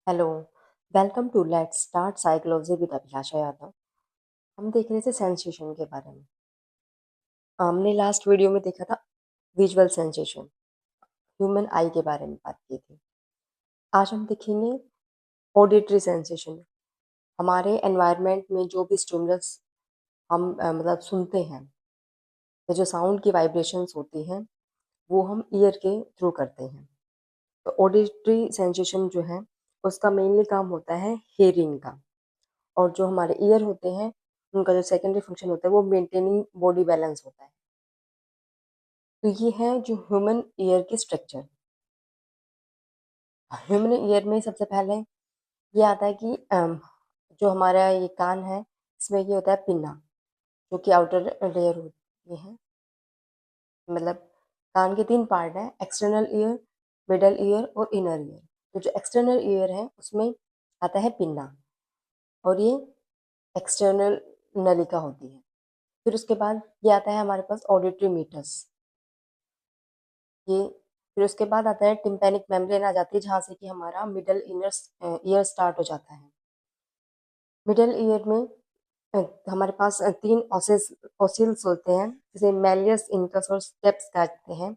Hello, welcome to let's start psychology with Abhilasha Yadav. हम देख रहे थे सेंसेशन के बारे में। हमने लास्ट वीडियो में देखा था विजुअल सेंसेशन, ह्यूमन आई के बारे में बात की थी। आज हम देखेंगे ऑडिटरी सेंसेशन। हमारे एनवायरनमेंट में जो भी स्टिमुलस हम मतलब सुनते हैं, या जो साउंड की वाइब्रेशंस होती हैं, वो हम ईयर के थ्रू करते हैं। तो ऑडिटरी सेंसेशन जो है, उसका मेनली काम होता है हियरिंग का। और जो हमारे ईयर होते हैं, उनका जो सेकेंडरी फंक्शन होता है वो मेंटेनिंग बॉडी बैलेंस होता है। तो ये है जो ह्यूमन ईयर की स्ट्रक्चर। ह्यूमन ईयर में सबसे पहले ये आता है कि जो हमारा ये कान है, इसमें ये होता है पिन्ना, जो कि आउटर लेयर होती है। मतलब कान के तीन पार्ट हैं, एक्सटर्नल ईयर, मिडल ईयर और इनर ईयर। तो जो एक्सटर्नल ईयर है उसमें आता है पिन्ना, और ये एक्सटर्नल नलिका होती है। फिर उसके बाद ये आता है हमारे पास ऑडिटरी मीटर्स। ये फिर उसके बाद आता है टिम्पैनिक मेम्ब्रेन आ जाती है, जहाँ से कि हमारा मिडल इनर ईयर स्टार्ट हो जाता है। मिडल ईयर में हमारे पास तीन ऑसिल्स होते हैं, जिसे मैलियस, इनकस और स्टेप्स कहते हैं।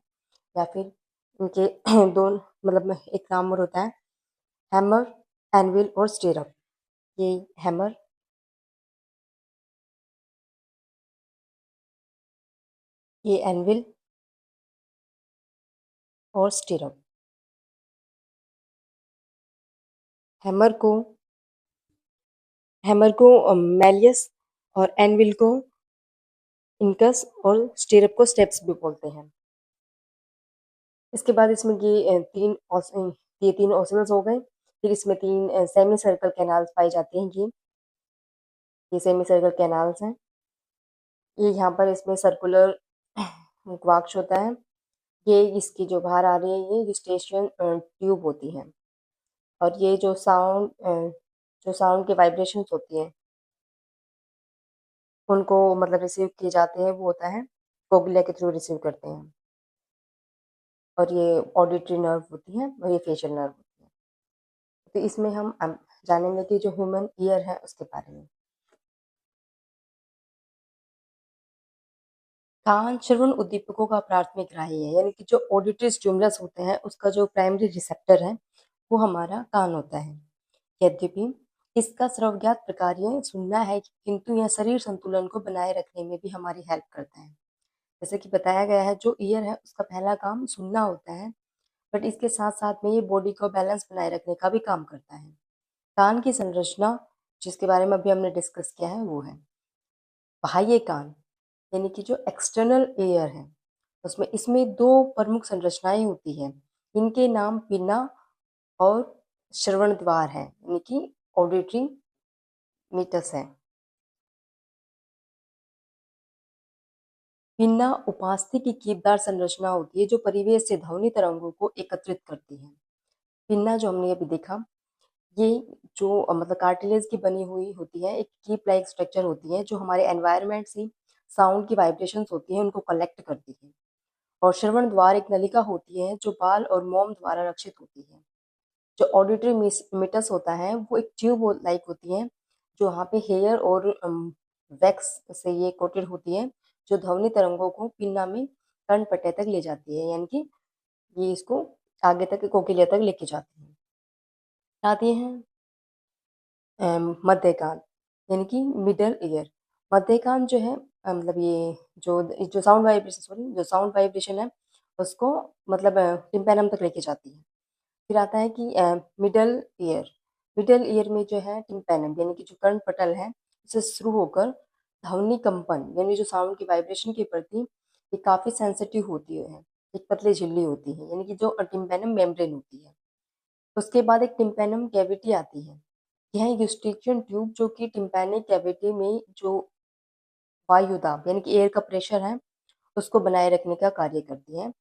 या फिर इनके दो मतलब एक नाम और होता है हैमर, एनविल और स्टिरअप। ये हैमर, ये एनविल और स्टिरअप। हैमर को हैमर को मैलियस और एनविल को इनकस और स्टिरअप को स्टेप्स भी बोलते हैं। इसके बाद इसमें ये तीन ओसिल्स हो गए। फिर इसमें तीन सेमी सर्कल कैनाल्स पाई जाती हैं। ये सेमी सर्कल कैनाल्स हैं। ये यहाँ पर इसमें सर्कुलर क्वाक्ष होता है। ये इसकी जो बाहर आ रही है, ये जिस्टेशियन ट्यूब होती है। और ये जो साउंड के वाइब्रेशंस होती हैं, उनको मतलब रिसीव किए जाते हैं, वो होता है कोक्लिया के थ्रू रिसीव करते हैं। और ये ऑडिटरी नर्व होती है और ये फेशियल नर्व होती है। तो इसमें हम जानेंगे कि जो ह्यूमन ईयर है उसके बारे में। कान श्रवण उद्दीपकों का प्राथमिक ग्राही है, यानी कि जो ऑडिटरी स्टिमुलस होते हैं उसका जो प्राइमरी रिसेप्टर है वो हमारा कान होता है। यद्यपि इसका श्रवज्ञात प्रकार्य सुनना है, किंतु यह शरीर संतुलन को बनाए रखने में भी हमारी हेल्प करता है। जैसे कि बताया गया है, जो ईयर है उसका पहला काम सुनना होता है, बट इसके साथ साथ में ये बॉडी को बैलेंस बनाए रखने का भी काम करता है। कान की संरचना, जिसके बारे में अभी हमने डिस्कस किया है, वो है बाह्य कान, यानी कि जो एक्सटर्नल एयर है, उसमें इसमें दो प्रमुख संरचनाएं होती हैं। इनके नाम पिन्ना और श्रवण द्वार है, यानी कि ऑडिटरी मीटस है। पिन्ना उपास्थि की कीपदार संरचना होती है, जो परिवेश से ध्वनि तरंगों को एकत्रित करती है। पिन्ना जो हमने अभी देखा, ये जो मतलब कार्टिलेज की बनी हुई होती है, एक कीप लाइक स्ट्रक्चर होती है, जो हमारे एनवायरनमेंट से साउंड की वाइब्रेशंस होती है उनको कलेक्ट करती है। और श्रवण द्वार एक नलिका होती है, जो बाल और मोम द्वारा रक्षित होती है। जो ऑडिटरी मिटस होता है, वो एक ट्यूब लाइक होती है, जो वहाँ पे हेयर और वैक्स से ये कोटेड होती है, जो ध्वनि तरंगों को पिन्ना में कर्णपट्टे तक ले जाती है, यानी कि ये इसको आगे तक कोकिलिया तक लेके जाती है। आती है मध्यकान, यानी कि मिडल ईयर। मध्यकान जो है मतलब ये जो साउंड वाइब्रेशन, जो साउंड वाइब्रेशन है उसको मतलब टिम्पैनम तक लेके जाती है। फिर आता है कि मिडल ईयर। मिडल ईयर में जो है टिम्पैनम, यानी कि जो कर्णपटल है, उससे शुरू होकर ध्वनि कंपन, यानी जो साउंड की वाइब्रेशन के प्रति ये काफी सेंसिटिव होती है। एक पतली झिल्ली होती है, यानी कि जो टिम्पैनम मेम्ब्रेन होती है। उसके बाद एक टिम्पैनम कैविटी आती है। यह एक यूस्ट्रिशियन ट्यूब, जो कि टिम्पैनिक कैविटी में जो वायु दाब, यानी कि एयर का प्रेशर है, उसको बनाए रखने का कार्य करती है।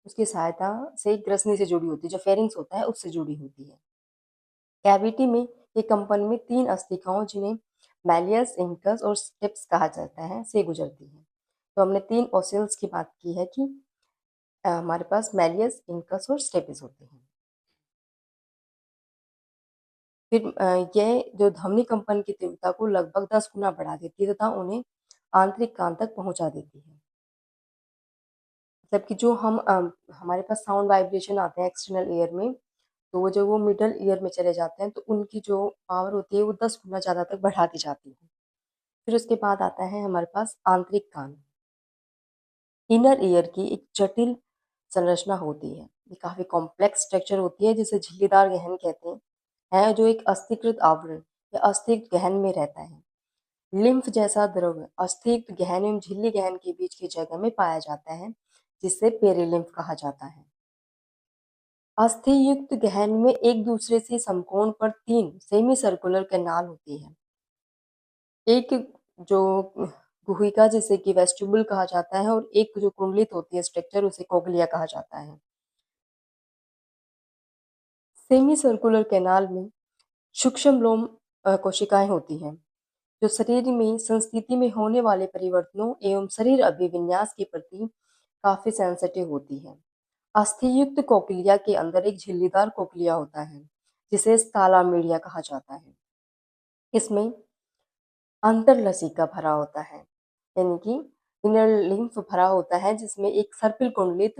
उसकी सहायता से ग्रसनी से जुड़ी होती है, जो फेरिंग्स होता है उससे जुड़ी होती है। कैविटी में ये कंपन में तीन अस्थिकाओं, जिन्हें मैलियस, इंकस और स्टेप्स कहा जाता है, से गुजरती है। तो हमने तीन ओसिल्स की बात की है कि हमारे पास मैलियस, इंकस और स्टेपिस होते हैं। फिर ये जो ध्वनि कंपन की तीव्रता को लगभग 10 गुना बढ़ा देती है तथा उन्हें आंतरिक कान तक पहुँचा देती है। मतलब कि जो हमारे पास साउंड वाइब्रेशन आते हैं एक्सटर्नल ईयर में, तो वो जब वो मिडल ईयर में चले जाते हैं, तो उनकी जो पावर होती है वो 10 गुना ज़्यादा तक बढ़ा दी जाती है। फिर उसके बाद आता है हमारे पास आंतरिक कान। इनर ईयर की एक जटिल संरचना होती है। ये काफ़ी कॉम्प्लेक्स स्ट्रक्चर होती है जिसे झिल्लीदार गहन कहते हैं, जो एक अस्थीकृत आवरण या अस्थिक गहन में रहता है। लिम्फ जैसा द्रव अस्थिक गहन एवं झिल्ली गहन के बीच की जगह में पाया जाता है, जिसे पेरिलिम्फ कहा जाता है। अस्थियुक्त गहन में एक दूसरे से समकोण पर 3 सेमी सर्कुलर कैनाल होती है। एक जो गुहिका जिसे कि वेस्टिब्यूल कहा जाता है और एक जो कुंडलित होती है स्ट्रक्चर उसे कोक्लिया कहा जाता है। सेमी सर्कुलर कैनाल में सूक्ष्म लोम कोशिकाएं होती हैं, जो शरीर में संस्थिति में होने वाले परिवर्तनों एवं शरीर अभिविन्यास के प्रति काफी सेंसिटिव होती है। अस्थियुक्त कोक्लिया के अंदर एक झिल्लीदार कोक्लिया होता है, जिसे स्थाला मीडिया कहा जाता है। इसमें अंतरलसिका भरा होता है, यानी कि इनर लिम्फ भरा होता है, जिसमें एक सर्पिल कुंडलित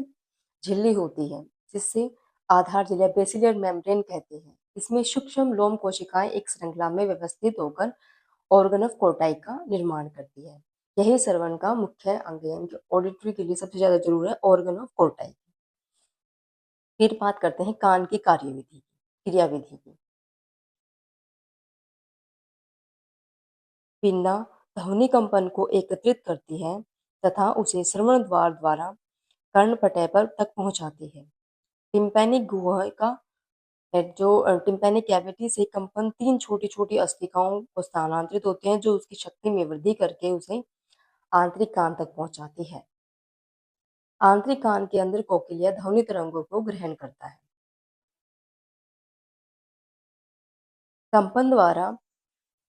झिल्ली होती है, जिससे आधार झिल्ली बेसिलर मेम्ब्रेन कहते हैं। इसमें सूक्ष्म लोम कोशिकाएं एक श्रृंखला में व्यवस्थित होकर ऑर्गन ऑफ कोर्टाई का निर्माण करती है। यही श्रवण का मुख्य अंग है, इनके ऑडिटरी के लिए सबसे ज्यादा जरूर है ऑर्गन ऑफ कोर्टाई। फिर बात करते हैं कान की कार्यविधि की, क्रियाविधि की। पिन्ना ध्वनि कंपन को एकत्रित करती है तथा उसे श्रवण द्वार द्वारा कर्णपटय पर तक पहुंचाती है। टिम्पैनिक गुहा जो टिम्पैनिक कैविटी से कंपन 3 छोटी-छोटी अस्थिकाओं को स्थानांतरित होते हैं, जो उसकी शक्ति में वृद्धि करके उसे आंतरिक कान तक पहुंचाती है। आंतरिक कान के अंदर कोक्लिया ध्वनि तरंगों को ग्रहण करता है। कंपन द्वारा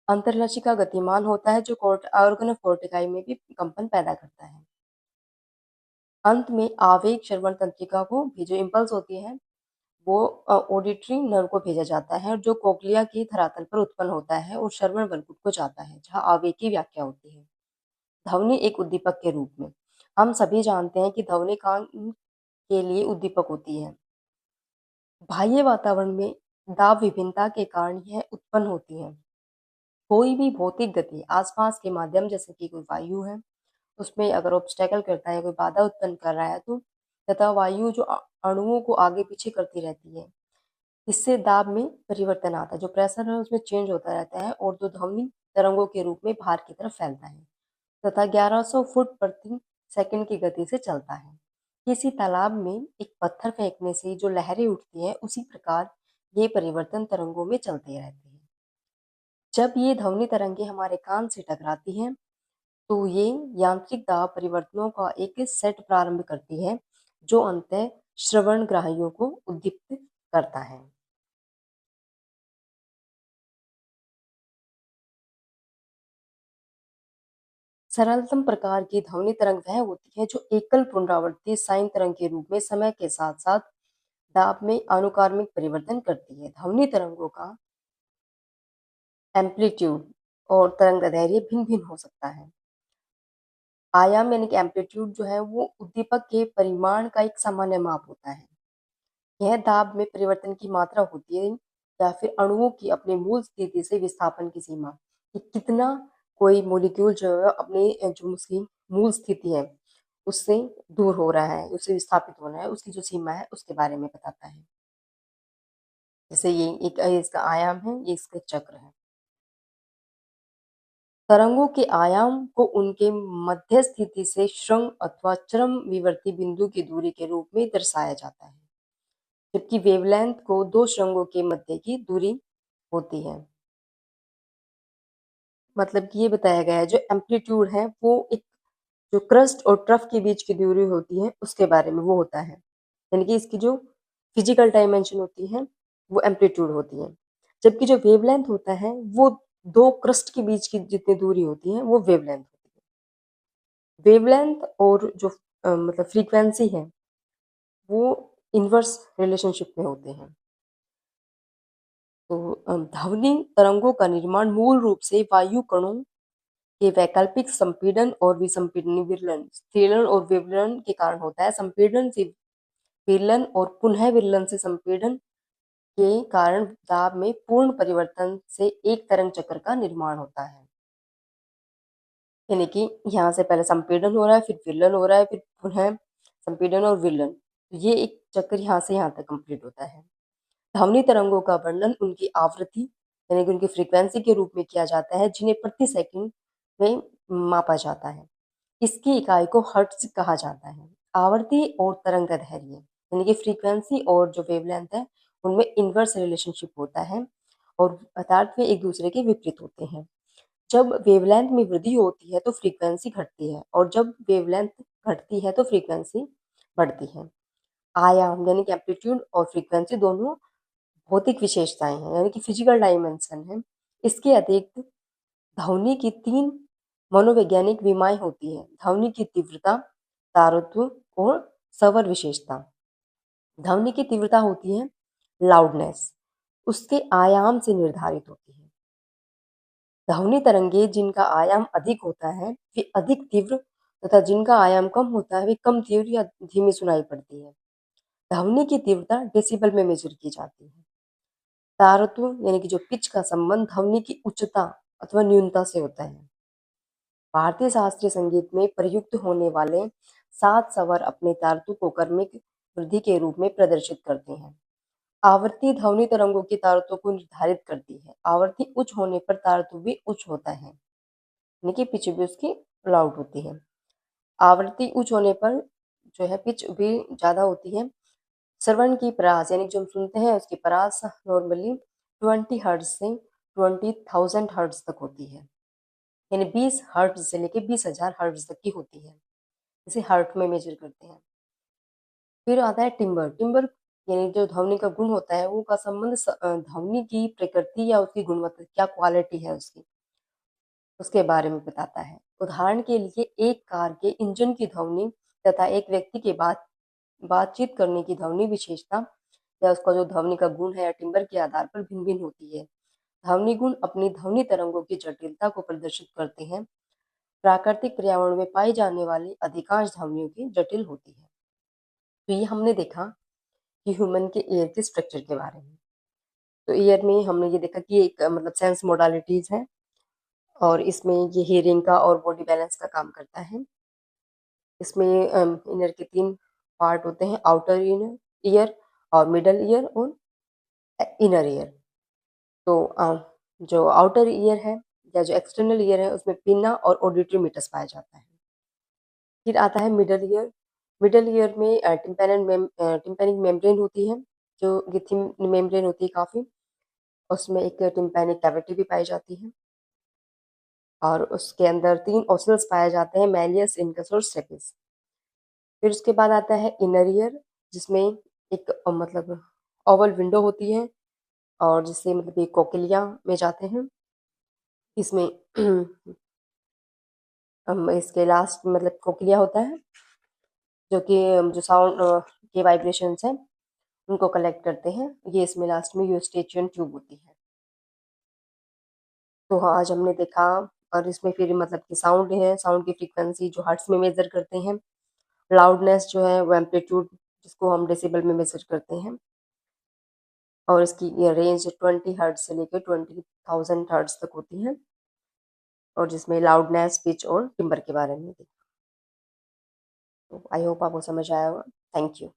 अंतरलसिका गतिमान होता है, जो ऑर्गन ऑफ कोर्टिकाई में भी कंपन पैदा करता है। अंत में आवेग श्रवण तंत्रिका को भी जो इम्पल्स होती है वो ऑडिटरी नर्व को भेजा जाता है, जो कोक्लिया के धरातल पर उत्पन्न होता है और श्रवण वर्कुट को जाता है, जहाँ आवेग की व्याख्या होती है। ध्वनि एक उद्दीपक के रूप में हम सभी जानते हैं कि ध्वनि कान के लिए उद्दीपक होती है। बाह्य वातावरण में दाब विभिन्नता के कारण यह उत्पन्न होती है। कोई भी भौतिक गति आसपास के माध्यम जैसे कि कोई वायु है, उसमें अगर ऑब्स्टेकल करता है, कोई बाधा उत्पन्न कर रहा है, तो तथा वायु जो अणुओं को आगे पीछे करती रहती है, इससे दाब में परिवर्तन आता है। जो प्रेशर है उसमें चेंज होता रहता है और जो ध्वनि तरंगों के रूप में बाहर की तरफ फैलता है तथा 1100 फुट प्रति सेकंड की गति से चलता है। किसी तालाब में एक पत्थर फेंकने से जो लहरें उठती हैं, उसी प्रकार ये परिवर्तन तरंगों में चलते रहते हैं। जब ये ध्वनि तरंगे हमारे कान से टकराती हैं, तो ये यांत्रिक दाब परिवर्तनों का एक सेट प्रारंभ करती है, जो अंततः श्रवणग्राहियों को उद्दीपित करता है। सरलतम प्रकार की ध्वनि तरंग वह होती है जो एकल पुनरावृत्ति साइन तरंग के रूप में समय के साथ साथ दाब में अनुकारमिक परिवर्तन करती है। ध्वनि तरंगों का एम्पलीट्यूड और तरंगदैर्घ्य भिन्न भिन्न हो सकता है। आयाम यानी कि एम्पलीट्यूड जो है वो उद्दीपक के परिमाण का एक सामान्य माप होता है। यह दाब में परिवर्तन की मात्रा होती है या फिर अणुओं की अपने मूल स्थिति से विस्थापन की सीमा, कि कितना कोई मॉलिक्यूल जो है अपनी जो उसकी मूल स्थिति है उससे दूर हो रहा है, उससे विस्थापित हो रहा है, उसकी जो सीमा है उसके बारे में बताता है। जैसे ये एक इसका आयाम है, ये इसका चक्र है। तरंगों के आयाम को उनके मध्य स्थिति से श्रृंग अथवा चरम विवर्ती बिंदु की दूरी के रूप में दर्शाया जाता है, जबकि वेवलेंथ को दो श्रृंगों के मध्य की दूरी होती है। मतलब कि ये बताया गया है जो एम्पलीट्यूड है वो एक जो क्रस्ट और ट्रफ के बीच की दूरी होती है उसके बारे में वो होता है, यानी कि इसकी जो फिजिकल डायमेंशन होती है वो एम्पलीट्यूड होती है, जबकि जो वेवलेंथ होता है वो दो क्रस्ट के बीच की जितनी दूरी होती है वो वेवलेंथ होती है। वेवलेंथ और जो मतलब फ्रीक्वेंसी है वो इनवर्स रिलेशनशिप में होते हैं। तो ध्वनि तरंगों का निर्माण मूल रूप से वायु कणों के वैकल्पिक संपीड़न और विसंपीड़न विरलन स्थिरण और विवरण के कारण होता है। संपीड़न से विरलन और पुनः विरलन से संपीड़न के कारण दाब में पूर्ण परिवर्तन से एक तरंग चक्र का निर्माण होता है। यानी कि यहाँ से पहले संपीड़न हो रहा है, फिर विरलन हो रहा है, फिर पुनः संपीड़न और विरलन। ये एक चक्र यहाँ से यहाँ तक कंप्लीट होता है। ध्वनि तरंगों का वर्णन उनकी आवृत्ति यानी कि उनकी फ्रीक्वेंसी के रूप में किया जाता है, जिन्हें प्रति सेकंड में मापा जाता है। इसकी इकाई को हर्ट्ज कहा जाता है। आवर्ती और तरंग दैर्ध्य यानी कि फ्रीक्वेंसी और जो वेवलेंथ है उनमें इनवर्स रिलेशनशिप होता है और अर्थात वे एक दूसरे के विपरीत होते हैं। जब वेवलेंथ में वृद्धि होती है तो फ्रीक्वेंसी घटती है और जब वेवलेंथ घटती है तो फ्रीक्वेंसी बढ़ती है। आयाम यानी कि एम्पलीट्यूड और फ्रीक्वेंसी दोनों भौतिक विशेषताएं हैं यानी कि फिजिकल डायमेंशन है। इसके अतिरिक्त ध्वनि की 3 मनोवैज्ञानिक विमाएं होती हैं: ध्वनि की तीव्रता, तारत्व और स्वर विशेषता। ध्वनि की तीव्रता होती है लाउडनेस, उसके आयाम से निर्धारित होती है। ध्वनि तरंगे जिनका आयाम अधिक होता है वे अधिक तीव्र तथा जिनका आयाम कम होता है वे कम तीव्र या धीमी सुनाई पड़ती है। ध्वनि की तीव्रता डेसिबल में मेजर की जाती है। तारत्व यानी कि जो पिच का संबंध ध्वनि की उच्चता अथवा न्यूनता से होता है। भारतीय शास्त्रीय संगीत में प्रयुक्त होने वाले 7 स्वर अपने तारत्व को क्रमिक वृद्धि के रूप में प्रदर्शित करते हैं। आवृत्ति ध्वनि तरंगों की तारत्व को निर्धारित करती है। आवृत्ति उच्च होने पर तारत्व भी उच्च होता है यानी कि पिच भी उसकी लाउड होती है। आवृत्ति उच्च होने पर जो है पिच भी ज्यादा होती है। श्रवण की परास यानी जो हम सुनते हैं उसकी परास नॉर्मली 20 हर्ट्ज से 20,000 हर्ट्ज तक होती है यानी 20 हर्ट्ज से लेके 20,000 हर्ट्ज तक की होती है। इसे हर्ट में मेजर करते हैं। फिर आता है टिम्बर। टिम्बर यानी जो ध्वनि का गुण होता है वो का संबंध ध्वनि की प्रकृति या उसकी गुणवत्ता क्या क्वालिटी है उसकी उसके बारे में बताता है। उदाहरण के लिए एक कार के इंजन की ध्वनि तथा एक व्यक्ति के बातचीत करने की ध्वनि विशेषता या उसका जो ध्वनि का गुण है या टिम्बर के आधार पर भिन्न भिन्न होती है। ध्वनि गुण अपनी ध्वनि तरंगों की जटिलता को प्रदर्शित करते हैं। प्राकृतिक पर्यावरण में पाई जाने वाली अधिकांश ध्वनियों की जटिल होती है। तो ये हमने देखा कि ह्यूमन के ईयर के स्ट्रक्चर के बारे में। तो ईयर में हमने ये देखा कि एक मतलब सेंस मोडालिटीज है और इसमें ये हियरिंग का और बॉडी बैलेंस का काम करता है। इसमें इनर के 3 पार्ट होते हैं: आउटर इनर ईयर और मिडल ईयर और इनर ईयर। तो जो आउटर ईयर है या जो एक्सटर्नल ईयर है उसमें पिन्ना और ऑडिटरी मीटर्स पाया जाता है। फिर आता है मिडल ईयर। मिडल ईयर में टिम्पैनिक मेम्ब्रेन होती है जो थिन मेम्ब्रेन होती है काफ़ी। उसमें एक टिम्पैनिक कैविटी भी पाई जाती है और उसके अंदर 3 ओसिल्स पाए जाते हैं: मैलियस, इनकस और स्टेपिस। फिर उसके बाद आता है इनर ईयर जिसमें एक मतलब ओवल विंडो होती है और जिससे मतलब ये कोक्लिया में जाते हैं। इसमें इसके लास्ट मतलब कोक्लिया होता है जो कि जो साउंड के वाइब्रेशंस हैं उनको कलेक्ट करते हैं। ये इसमें लास्ट में यूस्टेचियन ट्यूब होती है। तो हाँ, आज हमने देखा और इसमें फिर मतलब कि साउंड है, साउंड की फ्रीक्वेंसी जो हर्ट्ज में मेजर करते हैं। लाउडनेस जो है वो एम्पलीट्यूड जिसको हम डेसिबल में मेजर करते हैं और इसकी ये रेंज 20 हर्ट्ज से लेकर 20,000 हर्ट्ज तक होती है और जिसमें लाउडनेस, पिच और टिम्बर के बारे में देखा। तो आई होप आपको समझ आया होगा। Thank you.